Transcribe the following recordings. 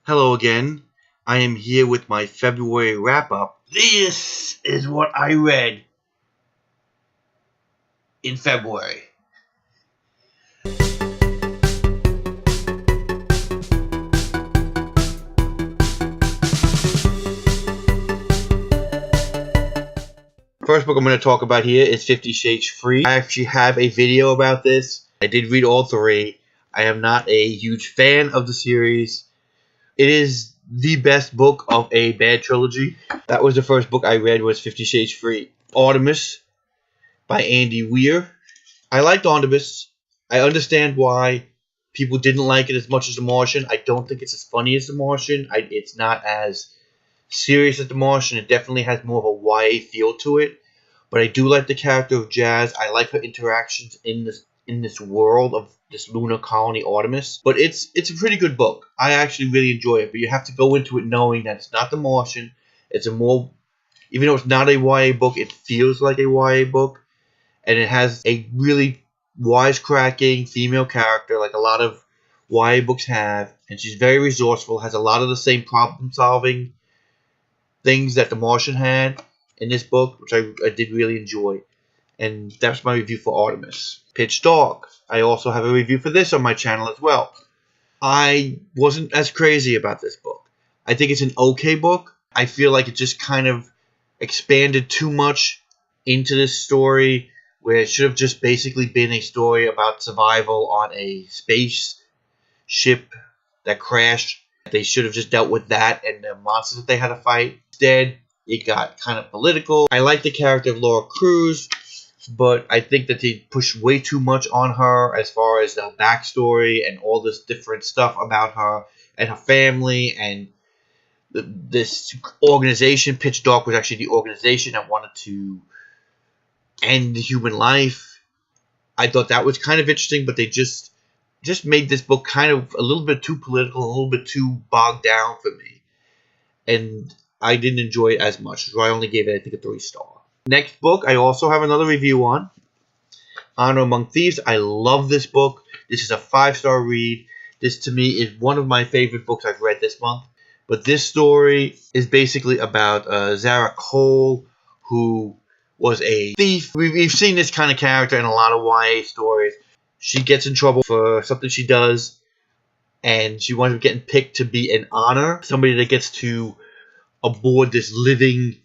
Hello again. I am here with my February wrap-up. This is what I read in February. First book I'm going to talk about here is 50 Shades Free. I actually have a video about this. I did read all three. I am not a huge fan of the series. It is the best book of a bad trilogy. That was the first book I read, was 50 Shades Free. Artemis by Andy Weir. I liked Artemis. I understand why people didn't like it as much as The Martian. I don't think it's as funny as The Martian. It's not as serious as The Martian. It definitely has more of a YA feel to it. But I do like the character of Jazz. I like her interactions in this world of this lunar colony Artemis. But it's a pretty good book. I actually really enjoy it. But you have to go into it knowing that it's not The Martian. It's a more, even though it's not a YA book, it feels like a YA book. And it has a really wisecracking female character like a lot of YA books have. And she's very resourceful, has a lot of the same problem-solving things that The Martian had in this book, which I did really enjoy. And that's my review for Artemis. Pitch Dark. I also have a review for this on my channel as well. I wasn't as crazy about this book. I think it's an okay book. I feel like it just kind of expanded too much into this story, where it should have just basically been a story about survival on a space ship that crashed. They should have just dealt with that and the monsters that they had to fight. Instead, it got kind of political. I like the character of Laura Cruz, but I think that they pushed way too much on her as far as the backstory and all this different stuff about her and her family and this organization. Pitch Dark was actually the organization that wanted to end human life. I thought that was kind of interesting, but they just made this book kind of a little bit too political, a little bit too bogged down for me. And I didn't enjoy it as much, so I only gave it, I think, a 3-star. Next book, I also have another review on. Honor Among Thieves. I love this book. This is a 5-star read. This, to me, is one of my favorite books I've read this month. But this story is basically about Zara Cole, who was a thief. We've seen this kind of character in a lot of YA stories. She gets in trouble for something she does, and she winds up getting picked to be an honor, somebody that gets to aboard this living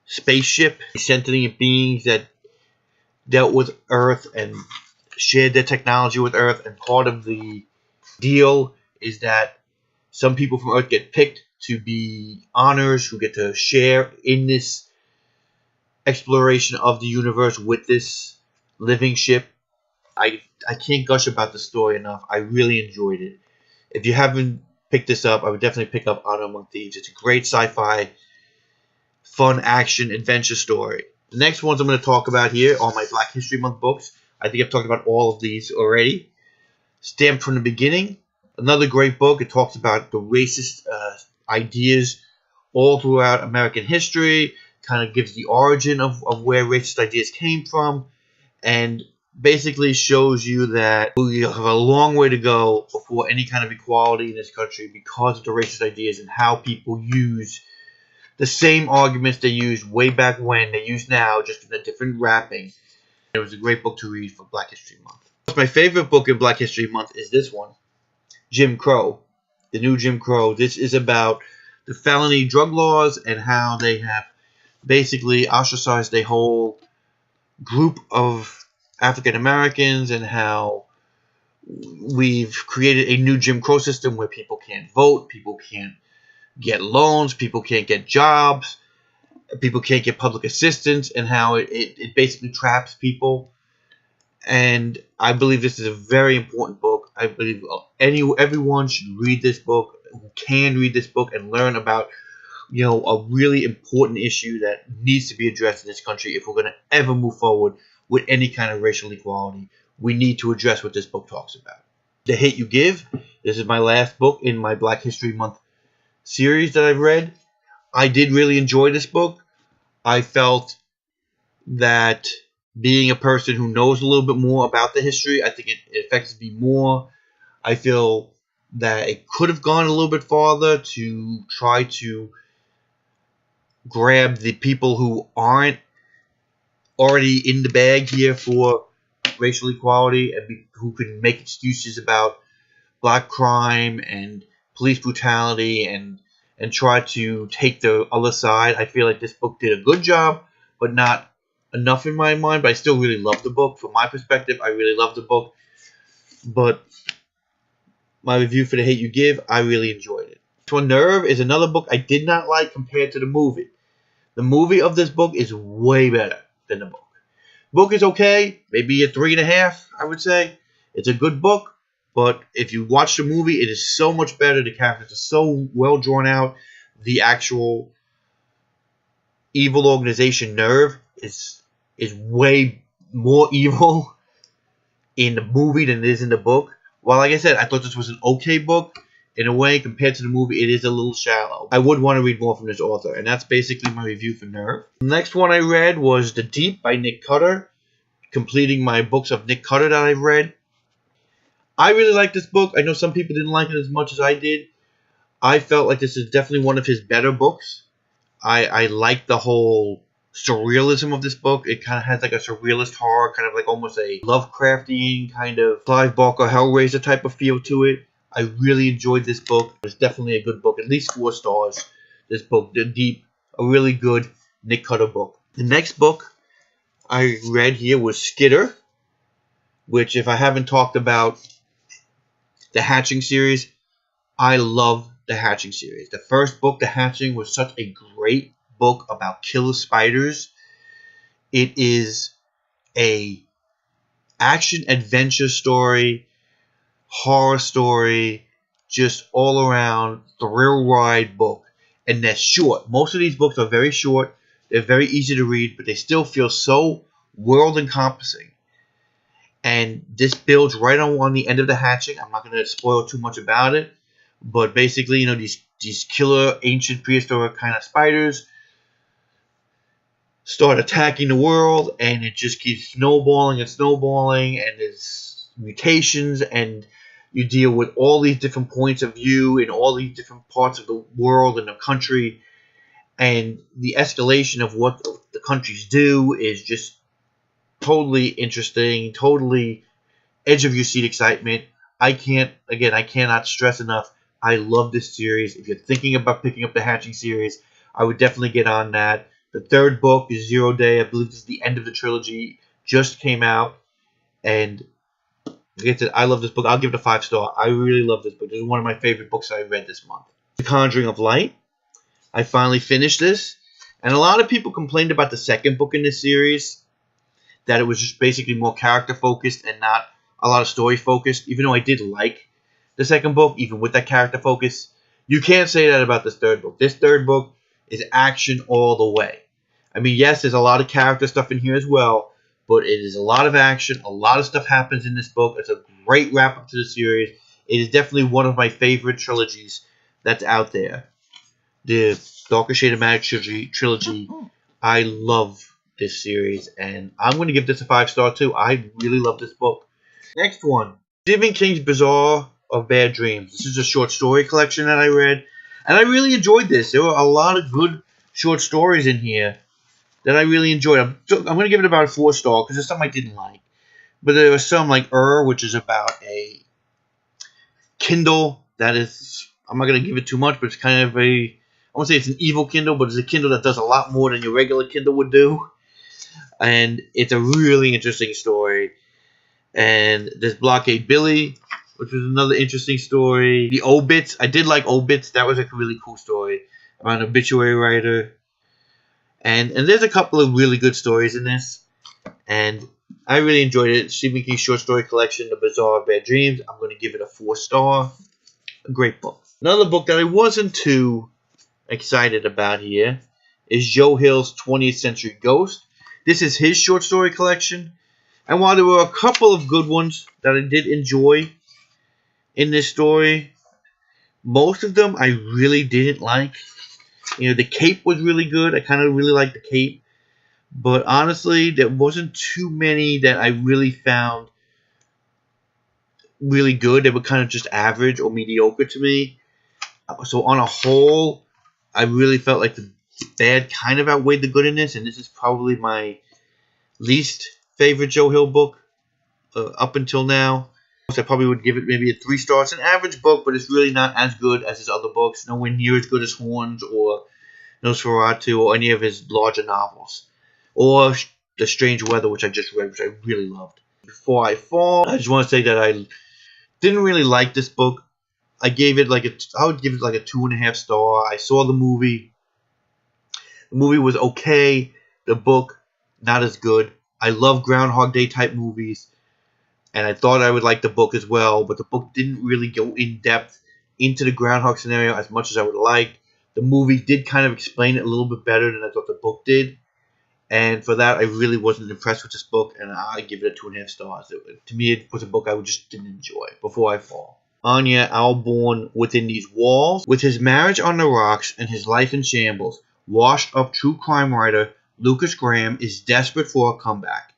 spaceship, sentient beings that dealt with Earth and shared their technology with Earth. And part of the deal is that some people from Earth get picked to be honors who get to share in this exploration of the universe with this living ship. I can't gush about the story enough. I really enjoyed it. If you haven't picked this up, I would definitely pick up Honor Among Thieves. It's a great sci-fi, fun action adventure story. The next ones I'm going to talk about here are my Black History Month books. I think I've talked about all of these already. Stamped from the Beginning. Another great book. It talks about the racist ideas all throughout American history. Kind of gives the origin of where racist ideas came from. And basically shows you that we have a long way to go before any kind of equality in this country because of the racist ideas and how people use the same arguments they used way back when, they use now, just in a different wrapping. It was a great book to read for Black History Month. My favorite book in Black History Month is this one, Jim Crow, the new Jim Crow. This is about the felony drug laws and how they have basically ostracized a whole group of African Americans, and how we've created a new Jim Crow system where people can't vote, people can't get loans, people can't get jobs, people can't get public assistance, and how it basically traps people. And I believe this is a very important book. I believe everyone should read this book, who can read this book and learn about, a really important issue that needs to be addressed in this country if we're going to ever move forward with any kind of racial equality. We need to address what this book talks about. The Hate U Give. This is my last book in my Black History Month series that I've read. I did really enjoy this book. I felt that being a person who knows a little bit more about the history, I think it affects me more. I feel that it could have gone a little bit farther to try to grab the people who aren't already in the bag here for racial equality and who can make excuses about black crime and police brutality and try to take the other side. I feel like this book did a good job, but not enough in my mind. But I still really love the book. From my perspective, I really love the book. But my review for The Hate You Give, I really enjoyed it. So Nerve is another book I did not like compared to the movie. The movie of this book is way better than the book. Book is okay, maybe a 3.5, I would say. It's a good book, but if you watch the movie, it is so much better. The characters are so well drawn out. The actual evil organization Nerve is way more evil in the movie than it is in the book. Well, like I said, I thought this was an okay book. In a way, compared to the movie, it is a little shallow. I would want to read more from this author, and that's basically my review for Nerve. The next one I read was The Deep by Nick Cutter, completing my books of Nick Cutter that I've read. I really like this book. I know some people didn't like it as much as I did. I felt like this is definitely one of his better books. I like the whole surrealism of this book. It kind of has like a surrealist horror, kind of like almost a Lovecraftian kind of Clive Barker Hellraiser type of feel to it. I really enjoyed this book. It's definitely a good book. At least 4 stars. This book, The Deep, a really good Nick Cutter book. The next book I read here was Skitter, which if I haven't talked about the Hatching series, I love the Hatching series. The first book, The Hatching, was such a great book about killer spiders. It is a action-adventure story, horror story, just all around thrill ride book. And they're short. Most of these books are very short. They're very easy to read, but they still feel so world encompassing. And this builds right on the end of The Hatching. I'm not going to spoil too much about it, but basically, you know, these killer ancient prehistoric kind of spiders start attacking the world, and it just keeps snowballing and snowballing, and there's mutations, and you deal with all these different points of view in all these different parts of the world and the country, and the escalation of what the countries do is just totally interesting, totally edge of your seat excitement. I cannot stress enough, I love this series. If you're thinking about picking up the Hatching series, I would definitely get on that. The third book is Zero Day. I believe this is the end of the trilogy. Just came out. And I love this book. I'll give it a 5-star. I really love this book. This is one of my favorite books I read this month. The Conjuring of Light. I finally finished this. And a lot of people complained about the second book in this series, that it was just basically more character focused and not a lot of story focused. Even though I did like the second book, even with that character focus, you can't say that about this third book. This third book is action all the way. I mean, yes, there's a lot of character stuff in here as well, but it is a lot of action. A lot of stuff happens in this book. It's a great wrap-up to the series. It is definitely one of my favorite trilogies that's out there. The Darker Shade of Magic trilogy. I love this series, and I'm going to give this a 5-star too. I really love this book. Next one, Stephen King's Bazaar of Bad Dreams. This is a short story collection that I read, and I really enjoyed this. There were a lot of good short stories in here that I really enjoyed. I'm going to give it about a 4-star because there's some I didn't like. But there was some like which is about a Kindle that is, I'm not going to give it too much, but it's kind of I won't say it's an evil Kindle, but it's a Kindle that does a lot more than your regular Kindle would do. And it's a really interesting story. And there's Blockade Billy, which was another interesting story. The Obits, I did like Obits. That was a really cool story about an obituary writer. And there's a couple of really good stories in this. And I really enjoyed it. Stephen King's short story collection, The Bazaar of Bad Dreams. I'm going to give it a 4-star. A great book. Another book that I wasn't too excited about here is Joe Hill's 20th Century Ghost. This is his short story collection. And while there were a couple of good ones that I did enjoy in this story, most of them I really didn't like. You know, the cape was really good. I kind of really liked the cape. But honestly, there wasn't too many that I really found really good. They were kind of just average or mediocre to me. So on a whole, I really felt like the bad kind of outweighed the good in this, and this is probably my least favorite Joe Hill book up until now. I probably would give it maybe a 3 stars. It's an average book, but it's really not as good as his other books. Nowhere near as good as Horns or Nosferatu or any of his larger novels. Or The Strange Weather, which I just read, which I really loved. Before I fall, I just want to say that I didn't really like this book. I would give it like a 2.5 star. I saw the movie. The movie was okay. The book, not as good. I love Groundhog Day type movies, and I thought I would like the book as well, but the book didn't really go in depth into the Groundhog scenario as much as I would like. The movie did kind of explain it a little bit better than I thought the book did, and for that, I really wasn't impressed with this book, and I give it a 2.5 stars. To me, it was a book I just didn't enjoy. Before I fall. Anya Alborn Within These Walls. With his marriage on the rocks and his life in shambles, washed-up true crime writer Lucas Graham is desperate for a comeback.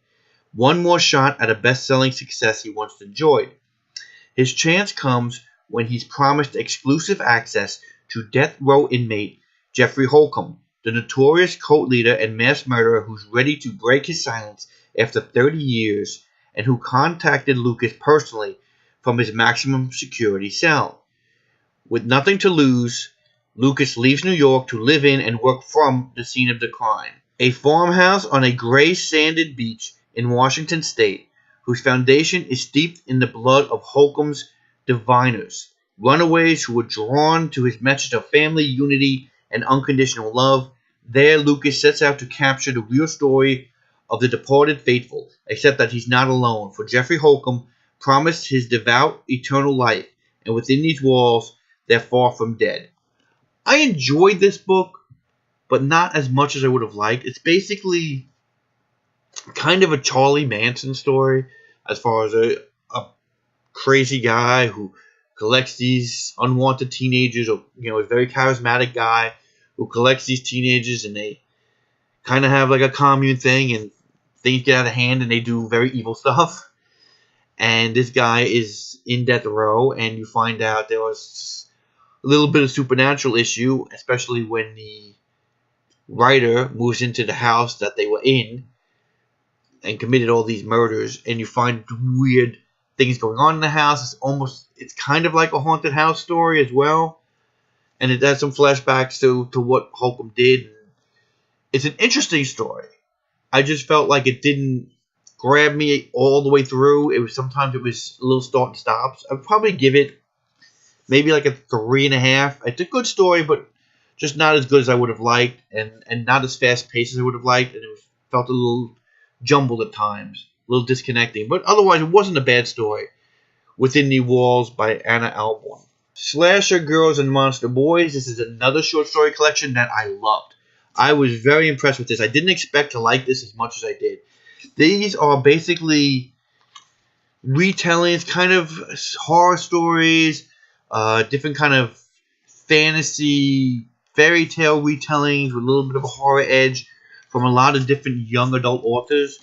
One more shot at a best-selling success he once enjoyed. His chance comes when he's promised exclusive access to death row inmate Jeffrey Holcomb, the notorious cult leader and mass murderer who's ready to break his silence after 30 years and who contacted Lucas personally from his maximum security cell. With nothing to lose, Lucas leaves New York to live in and work from the scene of the crime. A farmhouse on a gray sanded beach in Washington state, whose foundation is steeped in the blood of Holcomb's diviners, runaways who were drawn to his message of family unity and unconditional love. There, Lucas sets out to capture the real story of the departed faithful, except that he's not alone, for Jeffrey Holcomb promised his devout eternal life, and within these walls, they're far from dead. I enjoyed this book, but not as much as I would have liked. It's basically kind of a Charlie Manson story, as far as a crazy guy who collects these unwanted teenagers, or a very charismatic guy who collects these teenagers, and they kind of have like a commune thing, and things get out of hand, and they do very evil stuff. And this guy is in death row, and you find out there was a little bit of supernatural issue, especially when the writer moves into the house that they were in and committed all these murders, and you find weird things going on in the house. It's kind of like a haunted house story as well, and it has some flashbacks to what Holcomb did. It's an interesting story. I just felt like it didn't grab me all the way through. Sometimes it was a little start and stops. I'd probably give it maybe like a 3.5. It's a good story, but just not as good as I would have liked, and not as fast paced as I would have liked, and felt a little jumbled at times, a little disconnecting. But otherwise, it wasn't a bad story. Within the Walls by Anna Alborn. Slasher Girls and Monster Boys. This is another short story collection that I loved. I was very impressed with this. I didn't expect to like this as much as I did. These are basically retellings, kind of horror stories, different kind of fantasy, fairy tale retellings with a little bit of a horror edge from a lot of different young adult authors.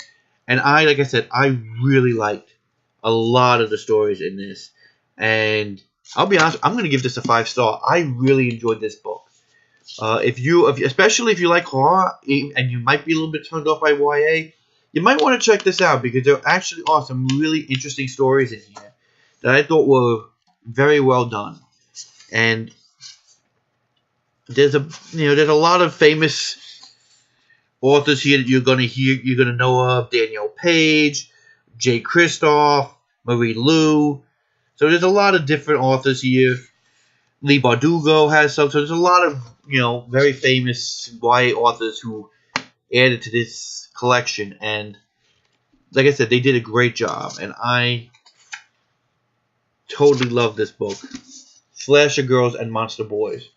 And like I said, I really liked a lot of the stories in this. And I'll be honest, I'm going to give this a 5 star. I really enjoyed this book. Especially if you like horror and you might be a little bit turned off by YA, you might want to check this out, because there actually are some really interesting stories in here that I thought were very well done. And there's a lot of famous authors here that you're going to know of. Danielle Page, Jay Kristoff, Marie Lu. So there's a lot of different authors here. Lee Bardugo has some. So there's a lot of very famous YA authors who added to this collection, and like I said, they did a great job, and I totally love this book, Slasher Girls and Monster Boys.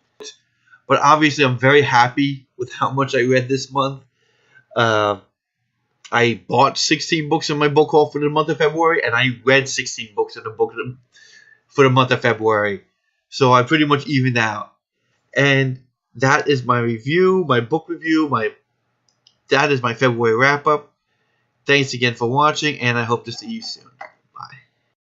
But obviously, I'm very happy with how much I read this month. I bought 16 books in my book haul for the month of February, and I read 16 books in the book for the month of February. So I pretty much evened out. And that is my review, my book review, that is my February wrap-up. Thanks again for watching, and I hope to see you soon.